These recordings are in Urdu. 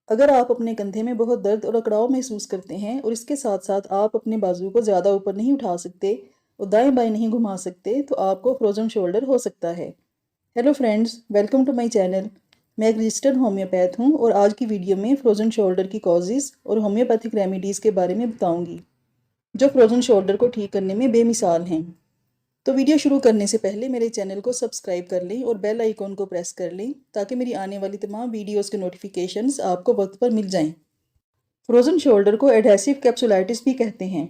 اگر آپ اپنے کندھے میں بہت درد اور اکڑاؤ محسوس کرتے ہیں اور اس کے ساتھ ساتھ آپ اپنے بازو کو زیادہ اوپر نہیں اٹھا سکتے اور دائیں بائیں نہیں گھما سکتے تو آپ کو فروزن شولڈر ہو سکتا ہے۔ Hello friends, welcome to my channel. میں ایک رجسٹرڈ ہومیوپیتھ ہوں اور آج کی ویڈیو میں فروزن شولڈر کی کازز اور ہومیوپیتھک ریمیڈیز کے بارے میں بتاؤں گی جو فروزن شولڈر کو ٹھیک کرنے میں بے مثال ہیں۔ تو ویڈیو شروع کرنے سے پہلے میرے چینل کو سبسکرائب کر لیں اور بیل آئیکن کو پریس کر لیں تاکہ میری آنے والی تمام ویڈیوز کے نوٹیفیکیشنز آپ کو وقت پر مل جائیں۔ فروزن شولڈر کو ایڈہیسو کیپسولائٹس بھی کہتے ہیں۔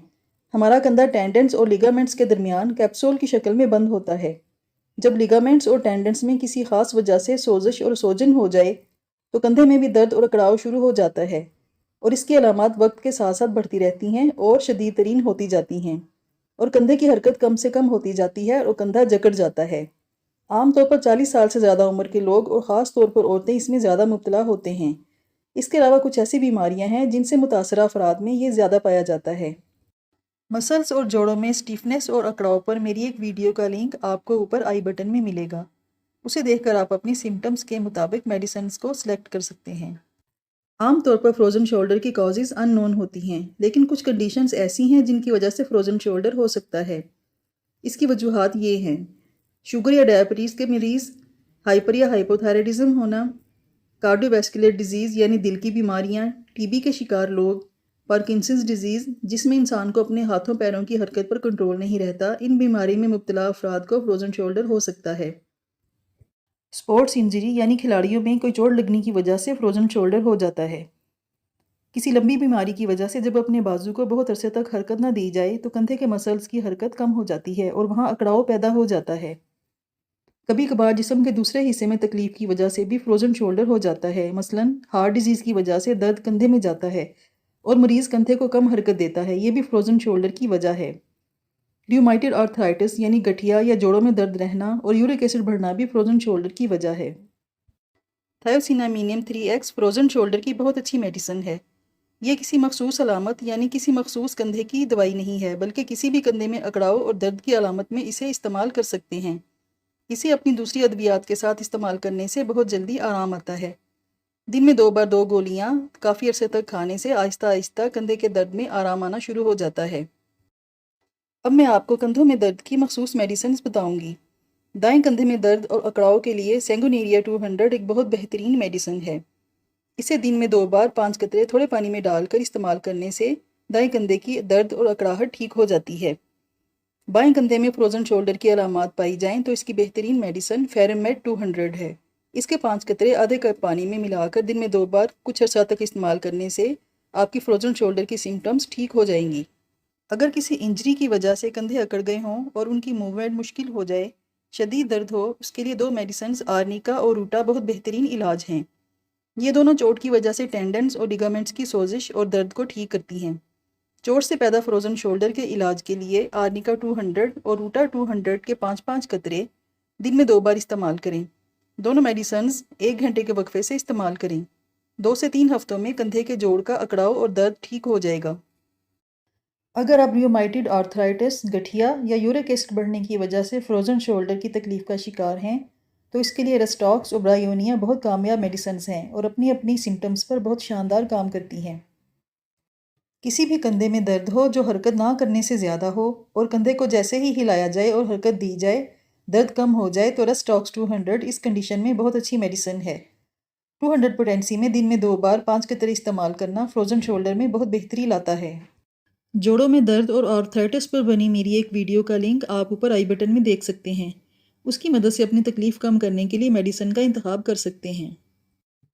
ہمارا کندھا ٹینڈنز اور لیگامنٹس کے درمیان کیپسول کی شکل میں بند ہوتا ہے۔ جب لیگامنٹس اور ٹینڈنز میں کسی خاص وجہ سے سوزش اور سوجن ہو جائے تو کندھے میں بھی درد اور اکڑاؤ شروع ہو جاتا ہے اور اس کی علامات وقت کے ساتھ ساتھ بڑھتی رہتی ہیں اور شدید ترین ہوتی جاتی ہیں اور کندھے کی حرکت کم سے کم ہوتی جاتی ہے اور کندھا جکڑ جاتا ہے۔ عام طور پر 40 سال سے زیادہ عمر کے لوگ اور خاص طور پر عورتیں اس میں زیادہ مبتلا ہوتے ہیں۔ اس کے علاوہ کچھ ایسی بیماریاں ہیں جن سے متاثرہ افراد میں یہ زیادہ پایا جاتا ہے۔ مسلز اور جوڑوں میں سٹیفنس اور اکڑاؤ پر میری ایک ویڈیو کا لنک آپ کو اوپر آئی بٹن میں ملے گا۔ اسے دیکھ کر آپ اپنی سمٹمز کے مطابق میڈیسنز کو سلیکٹ کر سکتے ہیں۔ عام طور پر فروزن شولڈر کی کازز ان نون ہوتی ہیں، لیکن کچھ کنڈیشنز ایسی ہیں جن کی وجہ سے فروزن شولڈر ہو سکتا ہے۔ اس کی وجوہات یہ ہیں: شوگر یا ڈائبٹیز کے مریض، ہائپر یا ہائپوتھائرائڈزم ہونا، کارڈیو ویسکولر ڈیزیز یعنی دل کی بیماریاں، ٹی بی کے شکار لوگ، پارکنسنز ڈیزیز جس میں انسان کو اپنے ہاتھوں پیروں کی حرکت پر کنٹرول نہیں رہتا، ان بیماری میں مبتلا افراد کو فروزن شولڈر ہو سکتا ہے۔ اسپورٹس انجری یعنی کھلاڑیوں میں کوئی چوٹ لگنے کی وجہ سے فروزن شولڈر ہو جاتا ہے۔ کسی لمبی بیماری کی وجہ سے جب اپنے بازو کو بہت عرصے تک حرکت نہ دی جائے تو کندھے کے مسلز کی حرکت کم ہو جاتی ہے اور وہاں اکڑاؤ پیدا ہو جاتا ہے۔ کبھی کبھار جسم کے دوسرے حصے میں تکلیف کی وجہ سے بھی فروزن شولڈر ہو جاتا ہے، مثلاً ہارٹ ڈیزیز کی وجہ سے درد کندھے میں جاتا ہے اور مریض کندھے کو کم حرکت دیتا ہے، یہ بھی فروزن شولڈر کی وجہ ہے۔ ریومیٹڈ آرتھرائٹس یعنی گٹھیا یا جوڑوں میں درد رہنا اور یورک ایسڈ بڑھنا بھی فروزن شولڈر کی وجہ ہے۔ تھائیوسینامینیم 3X فروزن شولڈر کی بہت اچھی میڈیسن ہے۔ یہ کسی مخصوص علامت یعنی کسی مخصوص کندھے کی دوائی نہیں ہے، بلکہ کسی بھی کندھے میں اکڑاؤ اور درد کی علامت میں اسے استعمال کر سکتے ہیں۔ اسے اپنی دوسری ادویات کے ساتھ استعمال کرنے سے بہت جلدی آرام آتا ہے۔ دن میں 2 بار 2 گولیاں کافی عرصے تک کھانے سے آہستہ آہستہ کندھے کے درد میں آرام آنا شروع ہو جاتا ہے۔ اب میں آپ کو کندھوں میں درد کی مخصوص میڈیسنز بتاؤں گی۔ دائیں کندھے میں درد اور اکڑاؤ کے لیے سینگونیریا 200 ایک بہت بہترین میڈیسن ہے۔ اسے دن میں 2 بار 5 قطرے تھوڑے پانی میں ڈال کر استعمال کرنے سے دائیں کندھے کی درد اور اکڑاہٹ ٹھیک ہو جاتی ہے۔ بائیں کندھے میں فروزن شولڈر کی علامات پائی جائیں تو اس کی بہترین میڈیسن فیرمیٹ 200 ہے۔ اس کے 5 قطرے آدھے کپ پانی میں ملا کر دن میں 2 بار کچھ عرصہ تک استعمال کرنے سے آپ کی فروزن شولڈر کی سمٹمز ٹھیک ہو جائیں گی۔ اگر کسی انجری کی وجہ سے کندھے اکڑ گئے ہوں اور ان کی موومنٹ مشکل ہو جائے، شدید درد ہو، اس کے لیے 2 میڈیسنز آرنیکا اور روٹا بہت بہترین علاج ہیں۔ یہ دونوں چوٹ کی وجہ سے ٹینڈنز اور لیگامنٹس کی سوزش اور درد کو ٹھیک کرتی ہیں۔ چوٹ سے پیدا فروزن شولڈر کے علاج کے لیے آرنیکا 200 اور روٹا 200 کے 5 قطرے دن میں 2 بار استعمال کریں۔ دونوں میڈیسنز 1 گھنٹے کے وقفے سے استعمال کریں۔ 2 سے 3 ہفتوں میں کندھے کے جوڑ کا اکڑاؤ اور درد ٹھیک ہو جائے گا۔ اگر آپ ریومیٹڈ آرتھرائٹس، گٹھیا یا یورک ایسڈ بڑھنے کی وجہ سے فروزن شولڈر کی تکلیف کا شکار ہیں تو اس کے لیے ریسٹاکس اور برایونیا بہت کامیاب میڈیسنز ہیں اور اپنی اپنی سمٹمز پر بہت شاندار کام کرتی ہیں۔ کسی بھی کندھے میں درد ہو جو حرکت نہ کرنے سے زیادہ ہو اور کندھے کو جیسے ہی ہلایا جائے اور حرکت دی جائے درد کم ہو جائے تو ریسٹاکس 200 اس کنڈیشن میں بہت اچھی میڈیسن ہے۔ 200 پوٹینسی میں دن میں 2 بار 5 قطرے استعمال کرنا فروزن شولڈر میں بہت بہتری لاتا ہے۔ جوڑوں میں درد اور آرتھرائٹس پر بنی میری ایک ویڈیو کا لنک آپ اوپر آئی بٹن میں دیکھ سکتے ہیں۔ اس کی مدد سے اپنی تکلیف کم کرنے کے لیے میڈیسن کا انتخاب کر سکتے ہیں۔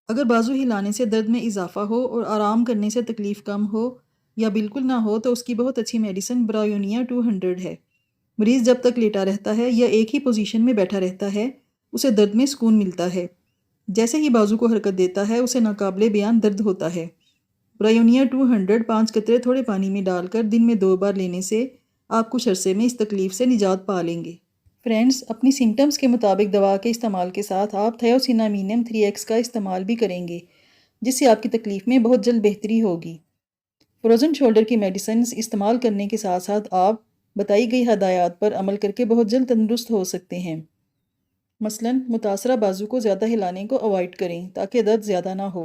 اگر بازو ہلانے سے درد میں اضافہ ہو اور آرام کرنے سے تکلیف کم ہو یا بالکل نہ ہو تو اس کی بہت اچھی میڈیسن برایونیا 200 ہے۔ مریض جب تک لیٹا رہتا ہے یا ایک ہی پوزیشن میں بیٹھا رہتا ہے اسے درد میں سکون ملتا ہے۔ جیسے ہی بازو کو حرکت دیتا ہے اسے ناقابل بیان درد ہوتا ہے۔ برایونیا 200 5 قطرے تھوڑے پانی میں ڈال کر دن میں 2 بار لینے سے آپ کچھ عرصے میں اس تکلیف سے نجات پا لیں گے۔ فرینڈز، اپنی سمٹمز کے مطابق دوا کے استعمال کے ساتھ آپ تھائیوسینامینیم 3X کا استعمال بھی کریں گے جس سے آپ کی تکلیف میں بہت جلد بہتری ہوگی۔ فروزن شولڈر کی میڈیسنز استعمال کرنے کے ساتھ ساتھ آپ بتائی گئی ہدایات پر عمل کر کے بہت جلد تندرست ہو سکتے ہیں۔ مثلاً متاثرہ بازو کو زیادہ ہلانے کو اوائڈ کریں تاکہ درد زیادہ نہ ہو۔